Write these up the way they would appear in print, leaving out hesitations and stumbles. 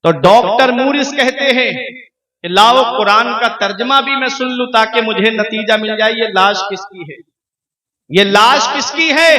तो doctor Maurice कहते हैं कि लाओ कुरान का तर्जमा भी मैं सुन लूं ताकि मुझे नतीजा मिल जाए ये लाश किसकी है, ये लाश किसकी है।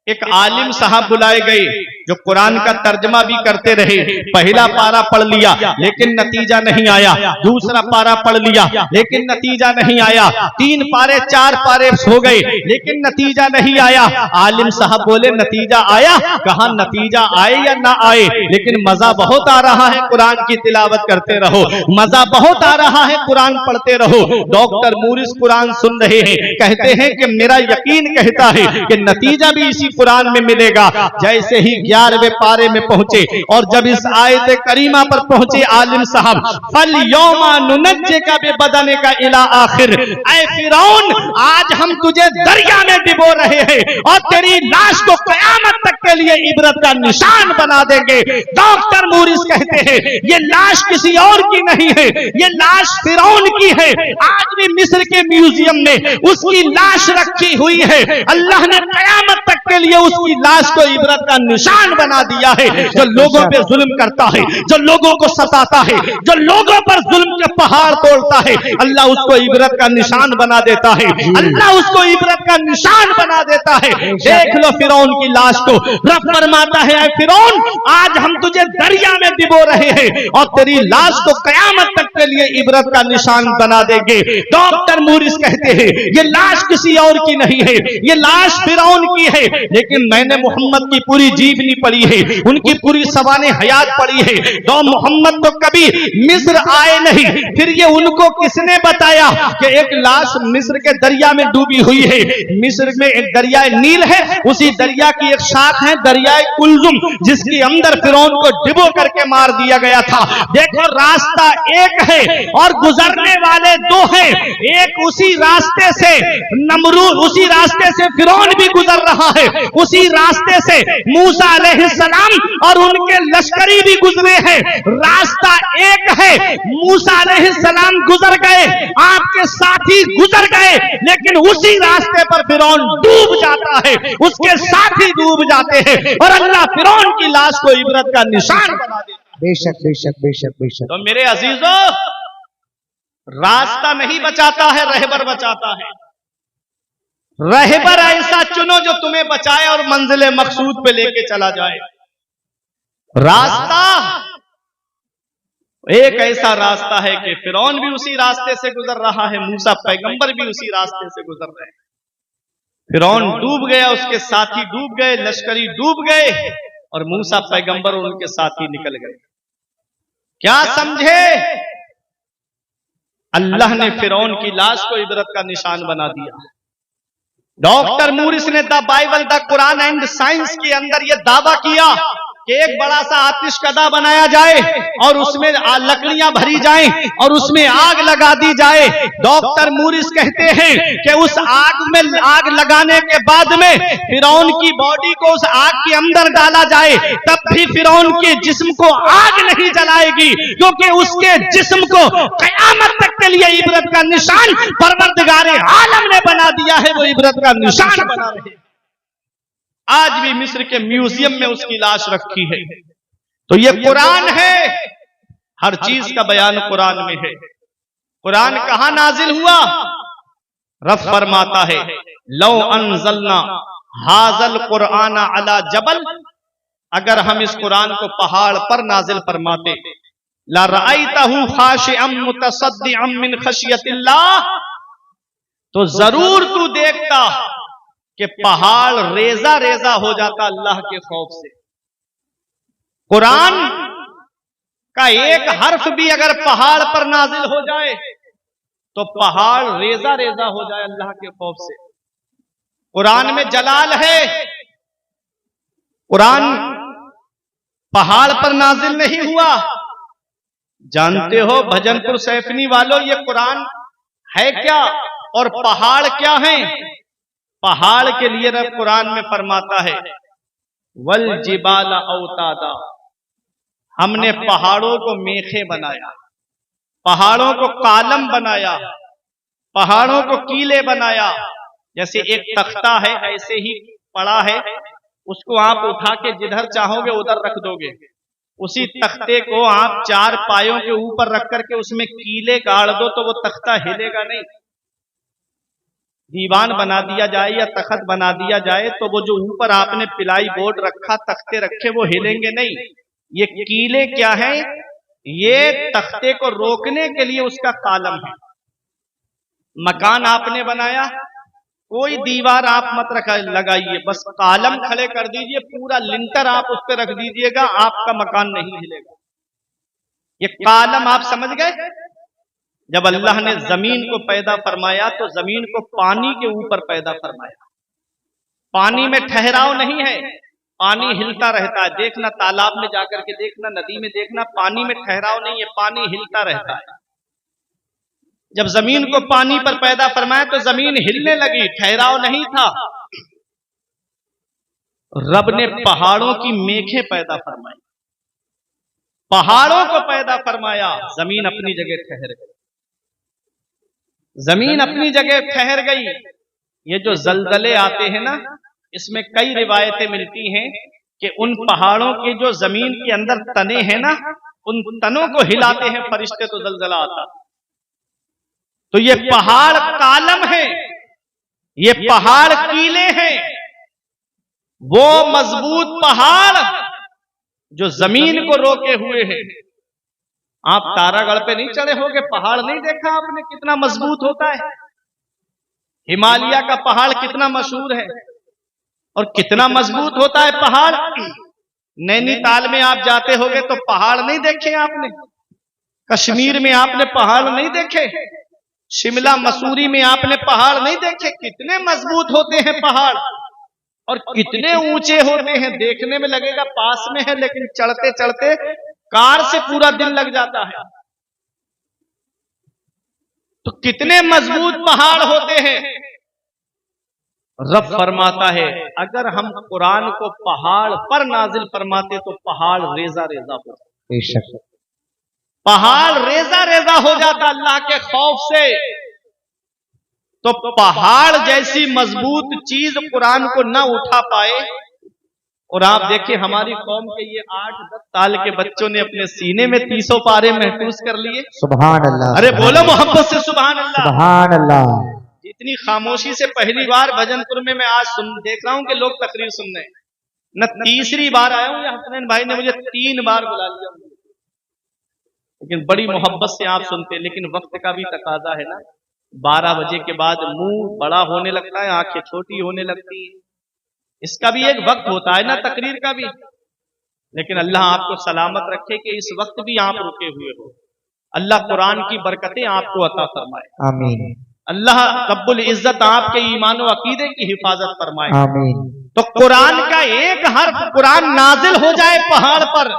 एक आलिम साहब बुलाए गए जो कुरान का तर्जमा भी करते रहे। पहला पारा पढ़ लिया लेकिन नतीजा नहीं आया, दूसरा पारा पढ़ लिया लेकिन नतीजा नहीं आया, 3 पारे 4 पारे हो गए लेकिन नतीजा नहीं आया। आलिम साहब बोले नतीजा आया? कहा नतीजा आए या ना आए लेकिन मजा बहुत आ रहा है, कुरान की तिलावत करते रहो, मजा बहुत आ रहा है, कुरान पढ़ते रहो। डॉक्टर मूरिस कुरान सुन रहे हैं, कहते हैं कि मेरा यकीन कहता है कि नतीजा भी इसी कुरान में मिलेगा। जैसे ही 11वें पारे में पहुंचे और जब इस आयत करीमा पर पहुंचे आलिम साहब, फल यौमा नुनज्जिका बिबदने का इला आखिर, ऐ फिरौन आज हम तुझे दरिया में डिबो रहे हैं और तेरी लाश को कयामत तक के लिए इबरत का निशान बना देंगे। डॉक्टर मूरिस कहते हैं ये लाश किसी और की नहीं है, ये लाश फिरौन की है। आज भी मिस्र के म्यूजियम में उसकी लाश रखी हुई है। अल्लाह ने कयामत तक के लिए उसकी लाश को इबरत का निशान बना दिया है। जो लोगों पे जुल्म करता है, जो लोगों को सताता है, जो लोगों पर जुल्म के पहाड़ तोड़ता है, अल्लाह उसको इबरत का निशान बना देता है, अल्लाह उसको इबरत का निशान बना देता है। देख लो फिरौन की लाश को, रब फरमाता है ऐ फिरौन आज हम तुझे दरिया में डिबो रहे हैं और तेरी लाश को कयामत तक के लिए इबरत का निशान बना देंगे। डॉक्टर मूरिस कहते हैं ये लाश किसी और की नहीं है, ये लाश फिरौन की है। लेकिन मैंने मोहम्मद की पूरी जीवनी पढ़ी है, उनकी पूरी सवाने हयात पढ़ी है। तो मोहम्मद तो कभी मिस्र आए नहीं, फिर ये उनको किसने बताया कि एक लाश मिस्र के दरिया में डूबी हुई है। मिस्र में एक दरिया नील है, उसी दरिया की एक शाख है दरिया कुलजुम, जिसके अंदर फिरौन को डिबो करके मार दिया गया था। देखो रास्ता एक है और गुजरने वाले 2 हैं। एक उसी रास्ते से नमरूद, उसी रास्ते से फिरौन भी गुजर रहा है, उसी रास्ते से मूसा अलैहिस्सलाम और उनके लश्करी भी गुजरे हैं। रास्ता एक है, मूसा अलैहिस्सलाम गुजर गए, आपके साथी गुजर गए, लेकिन उसी रास्ते पर फिरौन डूब जाता है, उसके साथी डूब जाते हैं और अल्लाह फिरौन की लाश को इबरत का निशान बना देता है। बेशक बेशक बेशक बेशक। तो मेरे अजीजों रास्ता नहीं बचाता है, रहबर बचाता है। रहबर ऐसा चुनो जो तुम्हें बचाए और मंजिल मकसूद पे लेके चला जाए। रास्ता एक ऐसा रास्ता है कि फिरौन भी उसी रास्ते से गुजर रहा है, मूसा पैगंबर भी उसी रास्ते से गुजर रहे हैं। फिरौन डूब गया, उसके साथी डूब गए, लश्करी डूब गए और मूसा पैगंबर और उनके साथी निकल गए। क्या समझे? अल्लाह ने फिरौन की लाश को इबरत का निशान बना दिया। डॉक्टर मूरिस ने the Bible the Quran and science के अंदर यह दावा किया कि एक बड़ा सा आतिशकदा बनाया जाए और उसमें लकड़ियां भरी जाएं और उसमें आग लगा दी जाए। डॉक्टर मूरिस कहते हैं कि उस आग में आग लगाने के बाद में फिरौन की बॉडी को उस आग के अंदर डाला जाए, तब भी फिरौन के जिस्म को आग नहीं जलाएगी, क्योंकि उसके जिस्म को कयामत तक के लिए इबरत का निशान परवरदिगारे आलम ने बना दिया है। वो इबरत का निशान बना रहे। आज भी मिस्र के म्यूजियम में उसकी लाश रखी है। तो ये कुरान है, हर चीज का बयान कुरान में है। कुरान कहां नाजिल हुआ? रब फरमाता है लौ अनज़लना हाज़ल कुरान अला जबल, अगर हम इस कुरान को पहाड़ पर नाजिल फरमाते, ला रअयतहु खाशिअम मुतसद्दिअम मिन खशियतिल्लाह, तो जरूर तू देखता कि पहाड़ रेजा रेजा हो जाता अल्लाह के खौफ से। कुरान का एक हर्फ भी अगर पहाड़ पर नाजिल हो जाए तो पहाड़ रेजा रेजा हो जाए अल्लाह के खौफ से। कुरान में जलाल है। कुरान पहाड़ पर नाजिल नहीं हुआ। जानते हो भजनपुर सैफनी वालों, ये कुरान है क्या और पहाड़ क्या है? पहाड़ के लिए रब कुरान में फरमाता है वल जिबाला औतादा, हमने पहाड़ों को मेखे बनाया, पहाड़ों को कालम बनाया, पहाड़ों को कीले बनाया। जैसे एक तख्ता है ऐसे ही पड़ा है, उसको आप उठा के जिधर चाहोगे उधर रख दोगे, उसी तख्ते को आप 4 पायों के ऊपर रख करके उसमें कीले गाड़ दो तो वो तख्ता हिलेगा नहीं। दीवान बना दिया जाए या तख्त बना दिया जाए तो वो जो ऊपर आपने पिलाई बोर्ड रखा, तख्ते रखे, वो हिलेंगे नहीं। ये कीले क्या है? ये तख्ते को रोकने के लिए उसका कालम है। मकान आपने बनाया, कोई दीवार आप मत लगाइए, बस कालम खड़े कर दीजिए, पूरा लिंटर आप उस पर रख दीजिएगा, आपका मकान नहीं हिलेगा। ये कालम आप समझ गए? जब अल्लाह ने जमीन को पैदा फरमाया तो जमीन को पानी के ऊपर पैदा फरमाया। पानी में ठहराव नहीं है, पानी हिलता रहता है। देखना तालाब में जाकर के देखना, नदी में देखना, पानी में ठहराव नहीं है, पानी हिलता रहता है। जब जमीन को पानी पर पैदा फरमाया तो जमीन हिलने लगी, ठहराव नहीं था। रब ने पहाड़ों की मेखें पैदा फरमाई, पहाड़ों को पैदा फरमाया, जमीन अपनी जगह ठहर गई। जमीन अपनी जगह ठहर गई। ये जो जलजले आते हैं ना, इसमें कई रिवायतें मिलती हैं कि उन पहाड़ों के जो जमीन के अंदर तने हैं ना, उन तनों को हिलाते हैं फरिश्ते तो जलजला आता। तो ये पहाड़ कालम है, ये पहाड़ कीले हैं, वो मजबूत पहाड़ जो जमीन को रोके हुए हैं। आप तारागढ़ पे नहीं चढ़े होगे, पहाड़ नहीं देखा आपने कितना मजबूत होता है। हिमालय का पहाड़ कितना मशहूर है और कितना मजबूत होता है पहाड़। नैनीताल में आप जाते होगे तो पहाड़ नहीं देखे आपने, कश्मीर में आपने पहाड़ नहीं देखे, शिमला मसूरी में आपने पहाड़ नहीं देखे। कितने मजबूत होते हैं पहाड़ और कितने ऊंचे होते हैं। देखने में लगेगा पास में है, लेकिन चढ़ते चढ़ते कार से पूरा दिन लग जाता है। तो कितने मजबूत पहाड़ होते हैं। रब फरमाता है अगर हम कुरान को पहाड़ पर नाजिल फरमाते तो पहाड़ रेजा रेजा हो जाता। बेशक पहाड़ रेजा रेजा हो जाता अल्लाह के खौफ से। तो पहाड़ जैसी मजबूत चीज कुरान को न उठा पाए। और आप देखिए हमारी कौम के ये 8-10 साल के बच्चों ने अपने सीने में 300 पारे महसूस कर लिए। सुभान अल्लाह। अरे बोलो मोहब्बत से सुभान अल्लाह। सुभान अल्लाह। इतनी खामोशी से पहली बार भजनपुर में मैं आज देख रहा हूं कि लोग तकरीर सुन रहे हैं। न तीसरी बार आया हूं, या हसनैन भाई ने मुझे 3 बार बुला लिया, लेकिन बड़ी मोहब्बत से आप सुनते हैं। लेकिन वक्त का भी तकाजा है ना, 12 बजे के बाद मुंह बड़ा होने लगता है, आंखें छोटी होने लगती है। इसका भी एक वक्त होता है ना तकरीर का भी। लेकिन अल्लाह आपको सलामत रखे कि इस वक्त भी आप रुके हुए हो। अल्लाह कुरान की बरकतें आपको अता फरमाए, आमीन। अल्लाह रब्बुल इज्जत आपके ईमान व अकीदे की हिफाजत फरमाए, आमीन। तो कुरान का एक हर्फ कुरान नाजिल हो जाए पहाड़ पर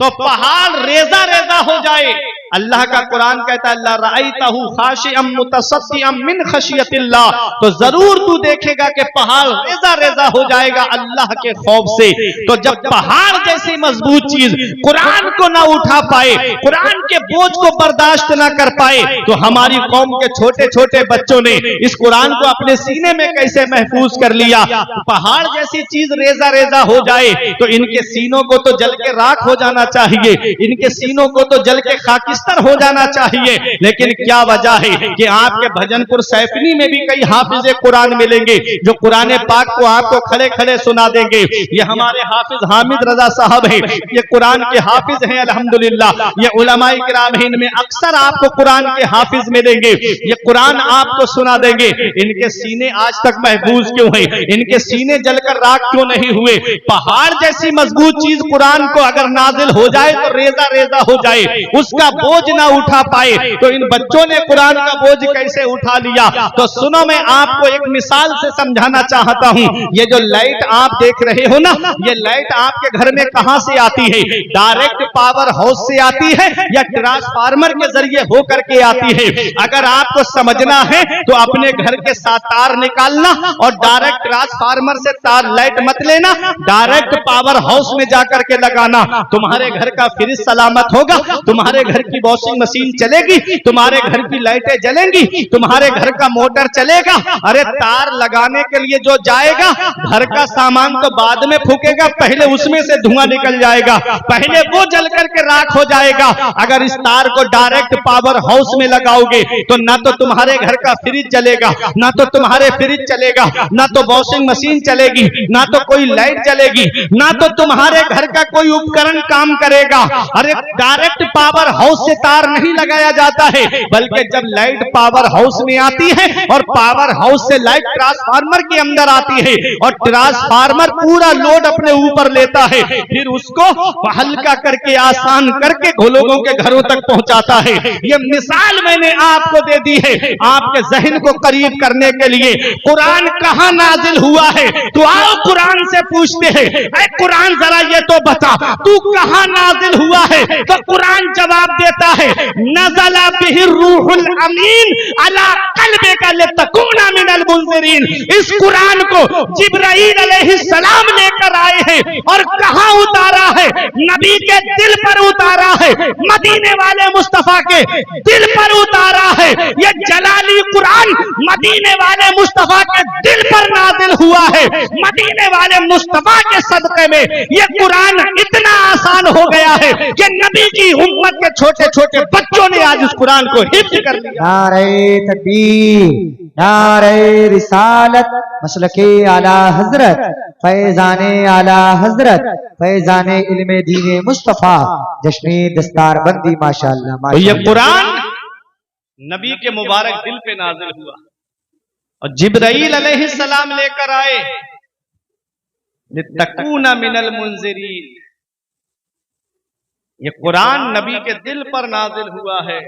तो पहाड़ रेजा रेजा हो जाए। अल्लाह का कुरान कहता है अल्लाह राइतहु खाशिअम मुतसद्दिअम मिन खशियतिल्लाह, तो जरूर तू देखेगा कि पहाड़ रेजा रेजा हो जाएगा अल्लाह के खौफ से। तो जब पहाड़ जैसी मजबूत चीज कुरान को ना उठा पाए, कुरान के बोझ को बर्दाश्त ना कर पाए, तो हमारी कौम के छोटे छोटे बच्चों ने इस कुरान को अपने सीने में कैसे महफूज कर लिया। पहाड़ जैसी चीज रेजा रेजा हो जाए तो इनके सीनों को तो जल के राख हो जाना चाहिए, इनके सीनों को तो जल के खाकिस्तान हो जाना चाहिए। लेकिन क्या वजह है कि आपके भजनपुर सैफनी में भी कई हाफिज कुरान मिलेंगे जो कुरान पाक को आपको खड़े खड़े सुना देंगे। ये हमारे हाफिज हामिद रजा साहब हैं, ये कुरान के हाफिज हैं अल्हम्दुलिल्लाह। ये उलमाए किराम हैं, इनमें अक्सर आपको कुरान के हाफिज मिलेंगे, ये कुरान आपको सुना देंगे। इनके सीने आज तक महफूज क्यों हैं, इनके सीने जलकर राख क्यों नहीं हुए। पहाड़ जैसी मजबूत चीज कुरान को अगर नाजिल हो जाए तो रेजा रेजा हो जाए, उसका बोझ ना उठा पाए, तो इन बच्चों ने कुरान का बोझ कैसे उठा लिया। तो सुनो मैं आपको एक मिसाल से समझाना चाहता हूं। ये जो लाइट आप देख रहे हो ना, ये लाइट आपके घर में कहां से आती है? डायरेक्ट पावर हाउस से आती है या ट्रांसफार्मर के जरिए होकर के आती है? अगर आपको समझना है तो अपने घर के साथ तार निकालना और डायरेक्ट ट्रांसफार्मर से तार लाइट मत लेना, डायरेक्ट पावर हाउस में जाकर के लगाना। तुम्हारे घर का फ्रिज सलामत होगा, तुम्हारे घर की वॉशिंग मशीन चलेगी, तुम्हारे घर की लाइटें जलेंगी, तुम्हारे घर का मोटर चलेगा। अरे तार लगाने के लिए जो जाएगा, घर का सामान तो बाद में फूकेगा, पहले उसमें से धुआं निकल जाएगा, पहले वो जल करके राख हो जाएगा। अगर इस तार को डायरेक्ट पावर हाउस में लगाओगे तो ना तो तुम्हारे घर का फ्रिज चलेगा, ना तो तुम्हारे फ्रिज चलेगा, ना तो वॉशिंग मशीन चलेगी, ना तो कोई लाइट चलेगी, ना तो तुम्हारे घर का कोई उपकरण काम करेगा। अरे डायरेक्ट पावर हाउस से तार नहीं लगाया जाता है, बल्कि जब लाइट पावर हाउस में आती है और पावर हाउस से लाइट ट्रांसफार्मर के अंदर आती है और ट्रांसफार्मर पूरा लोड अपने ऊपर लेता है, फिर उसको हल्का करके आसान करके लोगों के घरों तक पहुंचाता है। ये मिसाल मैंने आपको दे दी है आपके जहन को करीब करने के लिए। कुरान कहां नाजिल हुआ है? तो आओ कुरान से पूछते हैं, ऐ कुरान जरा ये तो बता, तू कहां नाजिल हुआ है? तो कुरान जवाब देता है, नज़ला बिही रूहुल अमीन अला क़ल्बिका लितकूना मिनल मुनज़िरीन। इस कुरान को जिब्राईल अलैहिस्सलाम लेकर आए हैं और कहां उतारा है? नबी के दिल पर उतारा है, मदीने वाले मुस्तफा के दिल पर उतारा है। ये जलाली कुरान मदीने वाले मुस्तफा के दिल पर नाजिल हुआ है। मदीने वाले मुस्तफा के सदक़े में ये कुरान इतना आसान हो गया है कि नबी की उम्मत के छोटे छोटे बच्चों ने आज इस कुरान को हिफ्ज़ कर लिया। नारे तकबीर, नारे रिसालत, मसलके आला हजरत, फैजाने आला हजरत, फैजाने इल्मे दीने मुस्तफा, जश्ने दस्तारबंदी माशाअल्लाह माशाअल्लाह। ये कुरान नबी के मुबारक दिल पे नाजिल हुआ और जिब्राईल अलैहिस्सलाम लेकर आए, लितकूना मिनल मुनज़िरीन। ये कुरान नबी के दिल पर नाजिल हुआ है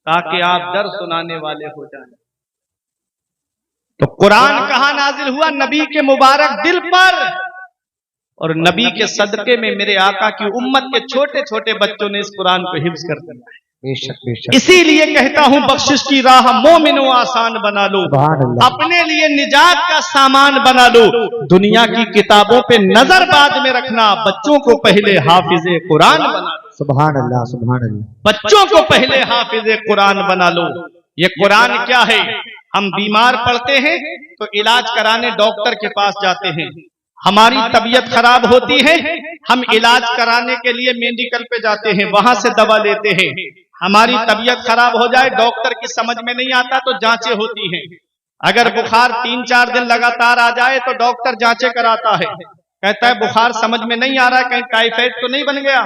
ताकि आप डर सुनाने वाले हो जाएं। तो कुरान कहां नाजिल हुआ? नबी के मुबारक दिल पर, और नबी के सदके में मेरे आका की उम्मत के छोटे छोटे बच्चों ने इस कुरान को हिफ्ज़ कर दिया है। बेशक बेशक। इसीलिए कहता हूं बख्शिश की राह मोमिनो आसान बना लो, अपने लिए निजात का सामान बना लो। दुनिया की किताबों पे नजर बाद में रखना, बच्चों को पहले हाफिज़े कुरान बना लो। सुभान अल्लाह, सुभान अल्लाह। बच्चों को पहले हाफिज़े कुरान बना लो। ये कुरान क्या है? हम बीमार पड़ते हैं तो इलाज कराने डॉक्टर के पास जाते हैं, हमारी तबीयत खराब होती है, हम इलाज कराने के लिए मेडिकल पे जाते हैं, वहां से दवा लेते हैं। हमारी तबीयत खराब हो जाए, डॉक्टर की समझ में नहीं आता तो जांचें होती हैं। अगर बुखार 3-4 दिन लगातार आ जाए तो डॉक्टर जांचें कराता है, कहता है बुखार समझ में नहीं आ रहा, कहीं टाइफाइड तो नहीं बन गया,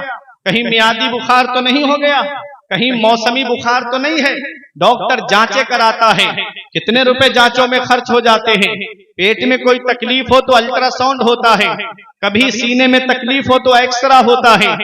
कहीं मियादी बुखार तो नहीं हो गया, कहीं मौसमी बुखार तो नहीं है। डॉक्टर जांचें कराता है। कितने रुपए जांचों में खर्च हो जाते हैं। पेट में कोई तकलीफ हो तो अल्ट्रासाउंड होता है, कभी सीने में तकलीफ हो तो एक्सरा होता है।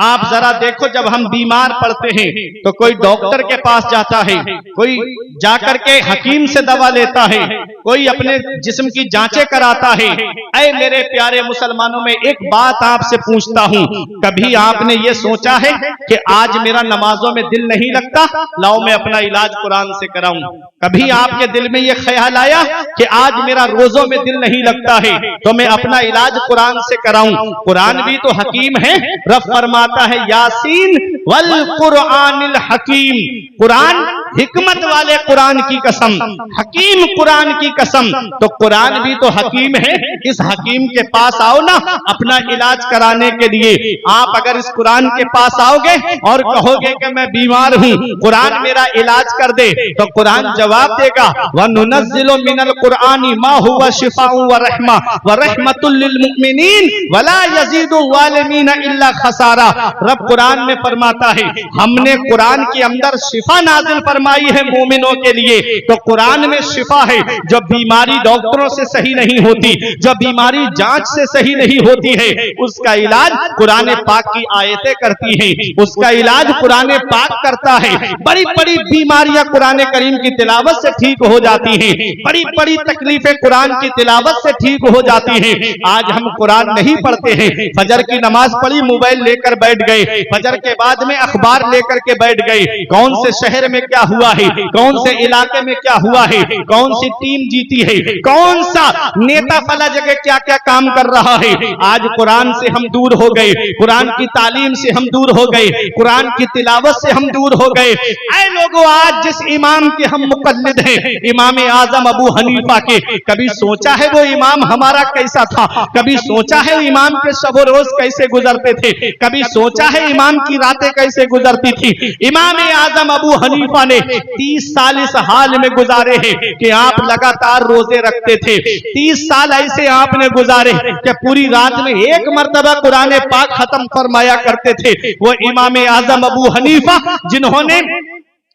आप जरा देखो, जब हम बीमार पड़ते हैं तो कोई डॉक्टर के पास जाता है, कोई जाकर के हकीम से दवा लेता है, कोई अपने जिस्म की जांचें कराता है। ऐ मेरे प्यारे मुसलमानों, में एक बात आपसे पूछता हूँ, कभी आपने ये सोचा है कि आज मेरा नमाजों में दिल नहीं लगता, लाओ मैं अपना इलाज कुरान से कराऊं? कभी आपके दिल में ये ख्याल आया कि आज मेरा रोजों में दिल नहीं लगता है तो मैं अपना इलाज कुरान से कराऊं? कुरान भी तो हकीम है। रब फरमाता है, यासीन वल कुरानिल हकीम। कुरान हिकमत वाले कुरान की कसम, हकीम कुरान की कसम। तो कुरान भी तो हकीम है। इस हकीम के पास आओ ना अपना इलाज कराने के लिए। आप अगर इस कुरान के पास आओगे और कहोगे कि मैं बीमार हूँ, कुरान मेरा इलाज कर दे, तो कुरान जवाब देगा, वनुनज़्ज़िलु मिनल कुरानी मा हुवा शिफाउन व रहमा व रहमतुल लिल मुमिनीन वला यज़ीदु ज़ालिमीन इल्ला खसारा। रब कुरान में फरमाता है, हमने कुरान के अंदर शिफा नाजिल फरमाई है मोमिनों के लिए। तो कुरान में शिफा है। जो बीमारी डॉक्टरों से सही नहीं होती, जो बीमारी जांच से सही नहीं होती है, उसका इलाज कुरान पाक की आयतें करती हैं, उसका इलाज कुरान पाक करता है। बड़ी बड़ी बीमारियां कुरान करीम की तिलावत से ठीक हो जाती हैं, बड़ी बड़ी तकलीफें कुरान की तिलावत से ठीक हो जाती हैं। आज हम कुरान नहीं पढ़ते हैं, फजर की नमाज पढ़ी, मोबाइल लेकर बैठ गए, फजर के बाद में अखबार लेकर के बैठ गए, कौन से शहर में क्या हुआ है, कौन से इलाके में क्या हुआ है, कौन सी टीम जीती है, कौन सा नेता फला जगह क्या क्या काम कर रहा है। आज कुरान से हम दूर हो गए, कुरान की तालीम से हम दूर हो गए, कुरान की तिलावत से हम दूर हो गए। ऐ लोगों, आज जिस इमाम के हम मुकल्लिद हैं, इमाम आजम अबू हनीफा के, कभी सोचा है वो इमाम हमारा कैसा था? कभी सोचा है इमाम के शब रोज कैसे गुजरते थे? कभी सोचा है इमाम की रातें कैसे गुजरती थी? इमाम आजम अबू हनीफा ने 30 साल इस हाल में गुजारे हैं कि आप लगातार रोजे रखते थे। 30 साल ऐसे आपने गुजारे कि पूरी रात में एक मर्तबा कुरान पाक खत्म फरमाया करते थे। वो इमाम आजम अबू हनीफा जिन्होंने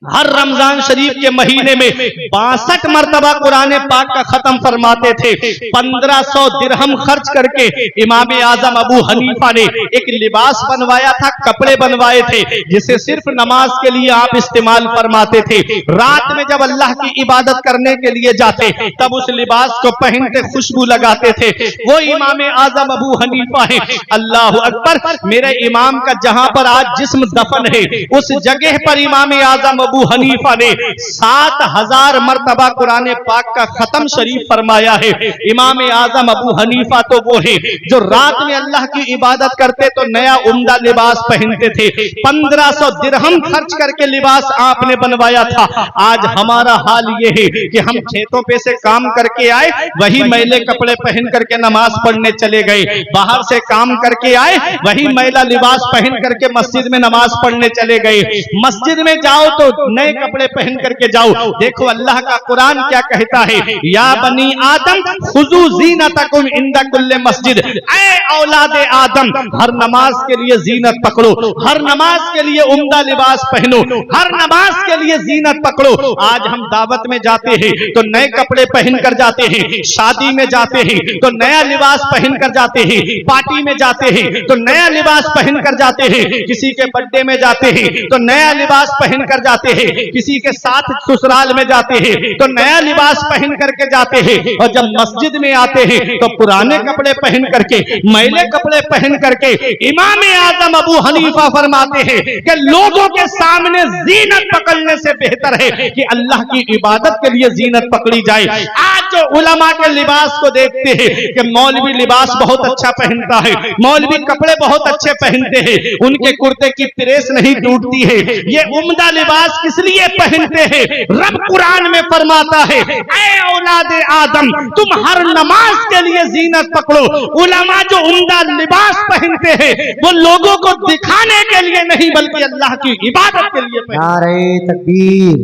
हर रमजान शरीफ के महीने में 62 मरतबा कुरान पाक का खत्म फरमाते थे। 1500 दिरहम खर्च करके इमाम आजम अबू हनीफा ने एक लिबास बनवाया था, कपड़े बनवाए थे, जिसे सिर्फ नमाज के लिए आप इस्तेमाल फरमाते थे। रात में जब अल्लाह की इबादत करने के लिए जाते तब उस लिबास को पहनते, खुशबू लगाते थे। वो इमाम आजम अबू हनीफा है। अल्लाह अकबर। मेरे इमाम का जहां पर आज जिस्म दफन है, उस जगह पर इमाम आजम अबू हनीफा ने 7000 मरतबा कुरान पाक का खत्म शरीफ फरमाया है। इमाम आजम अबू हनीफा तो वो है जो रात में अल्लाह की इबादत करते तो नया उम्दा लिबास पहनते थे। 1500 दिरहम खर्च करके लिबास आपने बनवाया था। आज हमारा हाल ये है कि हम खेतों पे से काम करके आए, वही मैले कपड़े पहन करके नमाज पढ़ने चले गए। बाहर से काम करके आए, वही मैला लिबास पहन करके मस्जिद में नमाज पढ़ने चले गए। मस्जिद में जाओ तो नए कपड़े पहन करके जाओ। देखो अल्लाह का कुरान क्या कहता है, या बनी आदम खुजू ज़ीनतकुम इंदा कुल्ले मस्जिद। ऐ औलाद आदम, हर नमाज के लिए जीनत पकड़ो, हर नमाज के लिए उम्दा लिबास पहनो, हर नमाज के लिए जीनत पकड़ो। आज हम दावत में जाते हैं तो नए कपड़े पहन कर जाते हैं, शादी में जाते हैं तो नया लिबास पहन कर जाते हैं, पार्टी में जाते हैं तो नया लिबास पहन कर जाते हैं, किसी के बर्थडे में जाते हैं तो नया लिबास पहन कर जाते हैं, किसी के साथ ससुराल में जाते हैं तो नया लिबास पहन करके जाते हैं, और जब मस्जिद में आते हैं तो पुराने कपड़े पहन करके, मैले कपड़े पहन करके। इमाम आजम अबू हनीफा फरमाते हैं कि लोगों के सामने जीनत पकड़ने से बेहतर है कि अल्लाह की इबादत के लिए जीनत पकड़ी जाए। आज जो उलमा के लिबास को देखते हैं कि मौलवी लिबास बहुत अच्छा पहनता है, मौलवी कपड़े बहुत अच्छे पहनते हैं, उनके कुर्ते की प्रेस नहीं टूटती है, ये उम्दा लिबास किस लिए पहनते हैं? रब कुरान में फरमाता है, ऐ औलाद आदम, तुम हर नमाज के लिए जीनत पकड़ो। उलमा जो उम्दा लिबास पहनते हैं वो लोगों को दिखाने के लिए नहीं बल्कि अल्लाह की इबादत के लिए पहनते। नारे तकबीर,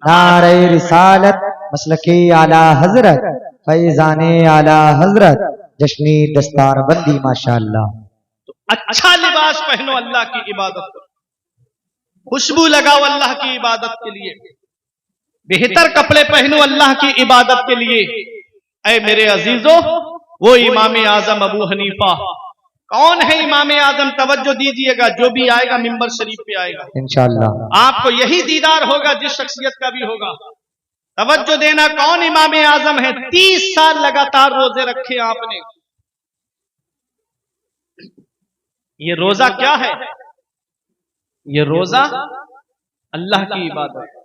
नारे रिसालत, मसलके आला हजरत, फैजाने आला हजरत, जश्नी दस्तार बंदी माशाअल्लाह। अच्छा लिबास पहनो अल्लाह की इबादत करो, खुशबू लगाओ अल्लाह की इबादत के लिए, बेहतर कपड़े पहनो अल्लाह की इबादत के लिए। ऐ मेरे अजीजों, वो इमाम आजम अबू हनीफा कौन है? इमाम आजम तवज्जो दीजिएगा, जो भी आएगा मिंबर शरीफ पे आएगा इंशाअल्लाह आपको यही दीदार होगा जिस शख्सियत का भी होगा। तवज्जो देना, कौन इमाम आजम है? 30 साल लगातार रोजे रखे आपने। ये रोजा क्या है? ये रोजा अल्लाह की इबादत।